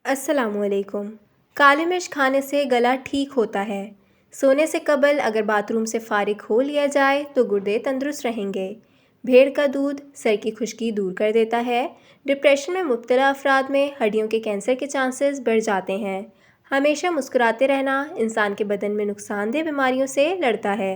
अस्सलामुअलैकुम। काली मिर्च खाने से गला ठीक होता है। सोने से कबल अगर बाथरूम से फारिग हो लिया जाए तो गुर्दे तंदुरुस्त रहेंगे। भेड़ का दूध सर की खुश्की दूर कर देता है। डिप्रेशन में मुब्तला अफराद में हड्डियों के कैंसर के चांसेस बढ़ जाते हैं। हमेशा मुस्कुराते रहना इंसान के बदन में नुकसानदेह बीमारियों से लड़ता है।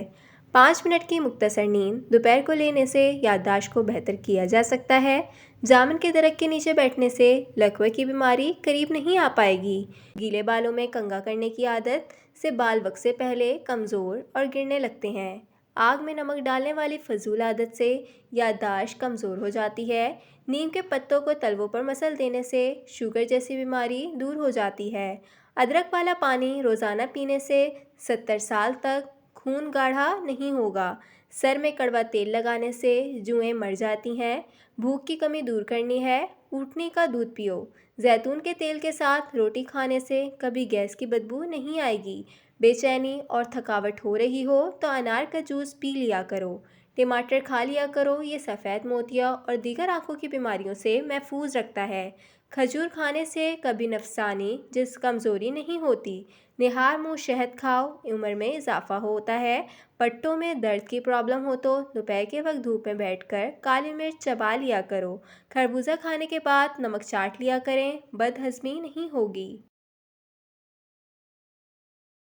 5 मिनट की मुख्तसर नींद दोपहर को लेने से याददाश्त को बेहतर किया जा सकता है। जामुन के दरख्त के नीचे बैठने से लकवे की बीमारी करीब नहीं आ पाएगी। गीले बालों में कंघा करने की आदत से बाल वक्त से पहले कमज़ोर और गिरने लगते हैं। आग में नमक डालने वाली फजूल आदत से याददाश्त कमज़ोर हो जाती है। नीम के पत्तों को तलवों पर मसल देने से शुगर जैसी बीमारी दूर हो जाती है। अदरक वाला पानी रोज़ाना पीने से 70 साल तक खून गाढ़ा नहीं होगा। सर में कड़वा तेल लगाने से जुएं मर जाती हैं। भूख की कमी दूर करनी है, ऊँटनी का दूध पियो। जैतून के तेल के साथ रोटी खाने से कभी गैस की बदबू नहीं आएगी। बेचैनी और थकावट हो रही हो तो अनार का जूस पी लिया करो। टमाटर खा लिया करो, ये सफ़ेद मोतिया और दीगर आंखों की बीमारियों से महफूज रखता है। खजूर खाने से कभी नफसानी जिस्म कमज़ोरी नहीं होती। निहार मुँह शहद खाओ, उम्र में इजाफा होता है। पट्टों में दर्द की प्रॉब्लम हो तो दोपहर के वक्त धूप में बैठकर काली मिर्च चबा लिया करो। खरबूजा खाने के बाद नमक चाट लिया करें, बदहज़मी नहीं होगी।